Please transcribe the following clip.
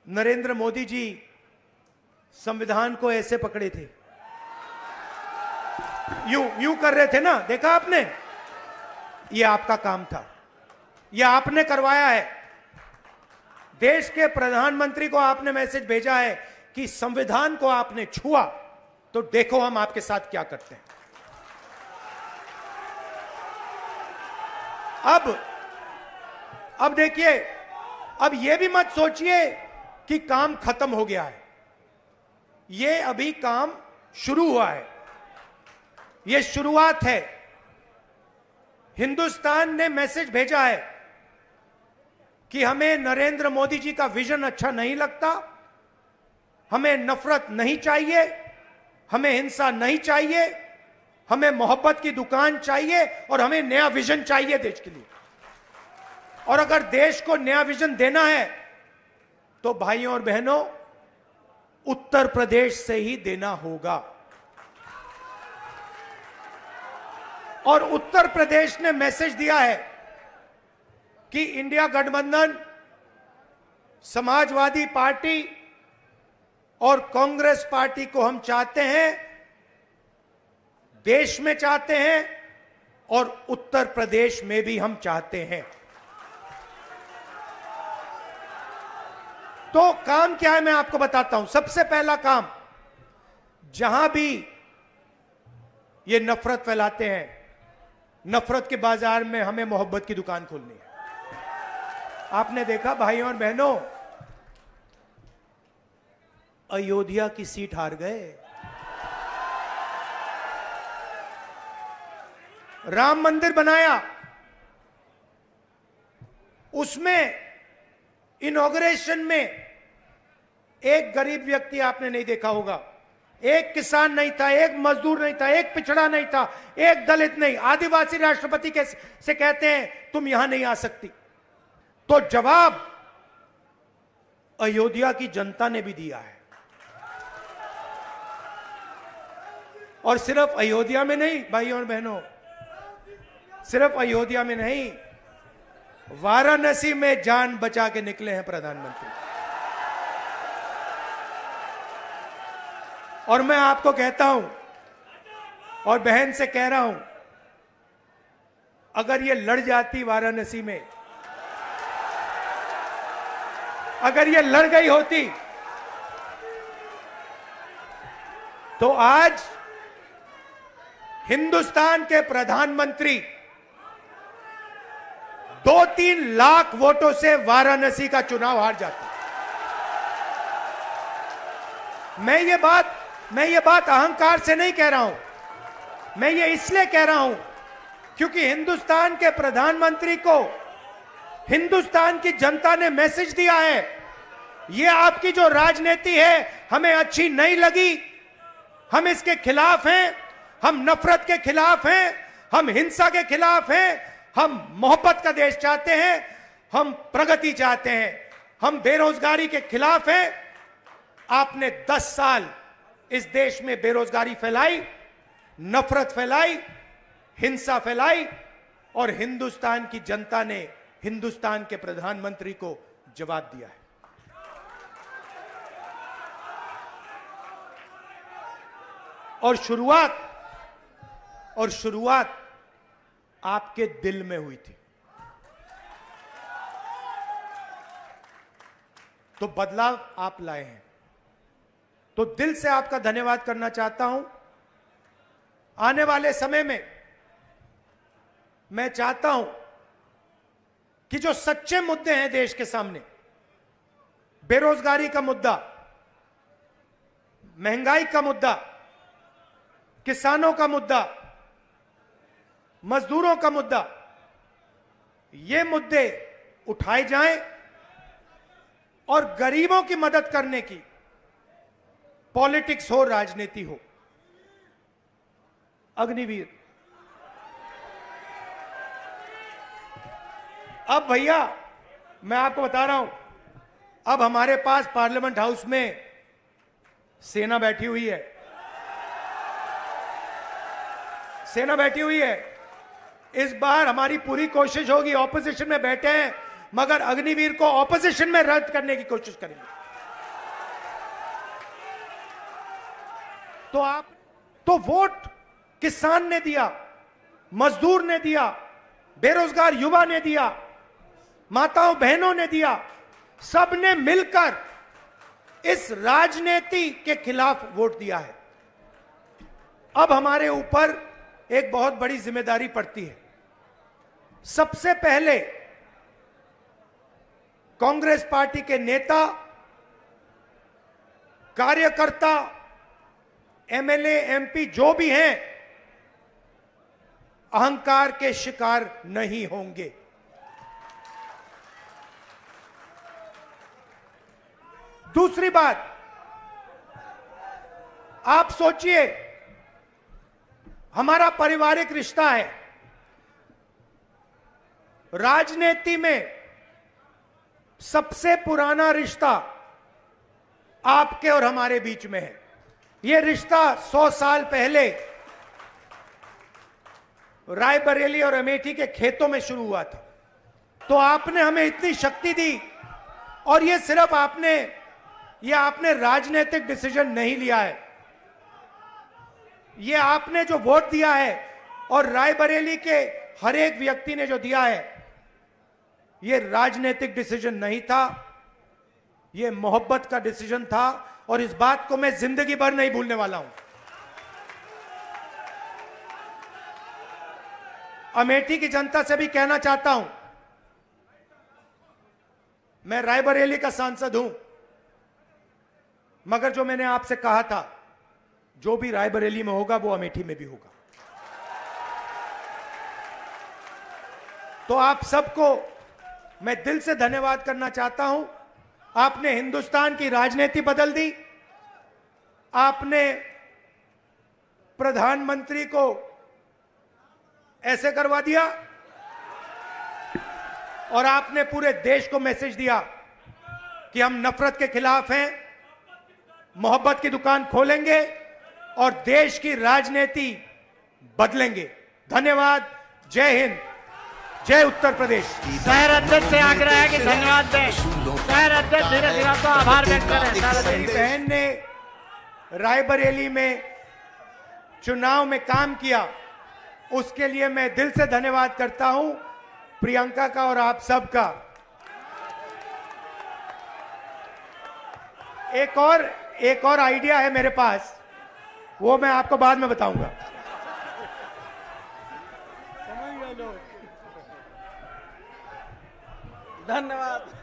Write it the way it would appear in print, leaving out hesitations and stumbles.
नरेंद्र मोदी जी संविधान को ऐसे पकड़े थे, यूं यूं कर रहे थे ना, देखा आपने? ये आपका काम था, ये आपने करवाया है। देश के प्रधानमंत्री को आपने मैसेज भेजा है कि संविधान को आपने छुआ तो देखो हम आपके साथ क्या करते हैं। अब देखिए, अब यह भी मत सोचिए कि काम खत्म हो गया है। यह अभी काम शुरू हुआ है, यह शुरुआत है। हिंदुस्तान ने मैसेज भेजा है कि हमें नरेंद्र मोदी जी का विजन अच्छा नहीं लगता, हमें नफरत नहीं चाहिए, हमें हिंसा नहीं चाहिए, हमें मोहब्बत की दुकान चाहिए और हमें नया विजन चाहिए देश के लिए। और अगर देश को नया विजन देना है तो भाइयों और बहनों, उत्तर प्रदेश से ही देना होगा। और उत्तर प्रदेश ने मैसेज दिया है कि इंडिया गठबंधन, समाजवादी पार्टी और कांग्रेस पार्टी को हम चाहते हैं, देश में चाहते हैं और उत्तर प्रदेश में भी हम चाहते हैं। तो काम क्या है मैं आपको बताता हूं। सबसे पहला काम, जहां भी ये नफरत फैलाते हैं, नफरत के बाजार में हमें मोहब्बत की दुकान खोलनी है। आपने देखा भाइयों और बहनों, अयोध्या की सीट हार गए, राम मंदिर बनाया, उसमें इनॉग्रेशन में एक गरीब व्यक्ति आपने नहीं देखा होगा, एक किसान नहीं था, एक मजदूर नहीं था, एक पिछड़ा नहीं था, एक दलित नहीं। आदिवासी राष्ट्रपति से कहते हैं तुम यहां नहीं आ सकती। तो जवाब अयोध्या की जनता ने भी दिया है। और सिर्फ अयोध्या में नहीं भाइयों और बहनों, सिर्फ अयोध्या में नहीं, वाराणसी में जान बचा के निकले हैं प्रधानमंत्री। और मैं आपको कहता हूं और बहन से कह रहा हूं, अगर ये लड़ जाती वाराणसी में, अगर ये लड़ गई होती तो आज हिंदुस्तान के प्रधानमंत्री 2-3 लाख वोटों से वाराणसी का चुनाव हार जाते। मैं ये बात अहंकार से नहीं कह रहा हूं, मैं ये इसलिए कह रहा हूं क्योंकि हिंदुस्तान के प्रधानमंत्री को हिंदुस्तान की जनता ने मैसेज दिया है, ये आपकी जो राजनीति है हमें अच्छी नहीं लगी, हम इसके खिलाफ हैं, हम नफरत के खिलाफ हैं, हम हिंसा के खिलाफ हैं, हम मोहब्बत का देश चाहते हैं, हम प्रगति चाहते हैं, हम बेरोजगारी के खिलाफ हैं। आपने 10 साल इस देश में बेरोजगारी फैलाई, नफरत फैलाई, हिंसा फैलाई और हिंदुस्तान की जनता ने हिंदुस्तान के प्रधानमंत्री को जवाब दिया है। और शुरुआत आपके दिल में हुई थी। तो बदलाव आप लाए हैं, तो दिल से आपका धन्यवाद करना चाहता हूं। आने वाले समय में मैं चाहता हूं कि जो सच्चे मुद्दे हैं देश के सामने, बेरोजगारी का मुद्दा, महंगाई का मुद्दा, किसानों का मुद्दा, मजदूरों का मुद्दा, ये मुद्दे उठाए जाएं और गरीबों की मदद करने की पॉलिटिक्स हो, राजनीति हो। अग्निवीर, अब भैया मैं आपको बता रहा हूं, अब हमारे पास पार्लियामेंट हाउस में सेना बैठी हुई है, सेना बैठी हुई है। इस बार हमारी पूरी कोशिश होगी, ऑपोजिशन में बैठे हैं मगर अग्निवीर को ऑपोजिशन में रद्द करने की कोशिश करेंगे। तो वोट किसान ने दिया, मजदूर ने दिया, बेरोजगार युवा ने दिया, माताओं बहनों ने दिया, सबने मिलकर इस राजनीति के खिलाफ वोट दिया है। अब हमारे ऊपर एक बहुत बड़ी जिम्मेदारी पड़ती है। सबसे पहले कांग्रेस पार्टी के नेता, कार्यकर्ता, एमएलए, एमपी जो भी हैं, अहंकार के शिकार नहीं होंगे। दूसरी बात, आप सोचिए, हमारा पारिवारिक रिश्ता है। राजनीति में सबसे पुराना रिश्ता आपके और हमारे बीच में है। यह रिश्ता 100 साल पहले रायबरेली और अमेठी के खेतों में शुरू हुआ था। तो आपने हमें इतनी शक्ति दी, और यह सिर्फ आपने राजनीतिक डिसीजन नहीं लिया है, यह आपने जो वोट दिया है और रायबरेली के हर एक व्यक्ति ने जो दिया है, यह राजनीतिक डिसीजन नहीं था, यह मोहब्बत का डिसीजन था, और इस बात को मैं जिंदगी भर नहीं भूलने वाला हूं। अमेठी की जनता से भी कहना चाहता हूं, मैं रायबरेली का सांसद हूं, मगर जो मैंने आपसे कहा था, जो भी रायबरेली में होगा वो अमेठी में भी होगा। तो आप सबको मैं दिल से धन्यवाद करना चाहता हूं। आपने हिंदुस्तान की राजनीति बदल दी, आपने प्रधानमंत्री को ऐसे करवा दिया, और आपने पूरे देश को मैसेज दिया कि हम नफरत के खिलाफ हैं, मोहब्बत की दुकान खोलेंगे और देश की राजनीति बदलेंगे। धन्यवाद। जय हिंद, जय उत्तर प्रदेश। शहर अध्यक्ष से आग्रह है कि धन्यवाद दें। शहर अध्यक्ष धीरे धीरे तो आभार व्यक्त करें। मेरी बहन ने रायबरेली में चुनाव में काम किया, उसके लिए मैं दिल से धन्यवाद करता हूं, प्रियंका का और आप सबका। एक और आइडिया है मेरे पास, वो मैं आपको बाद में बताऊंगा। धन्यवाद।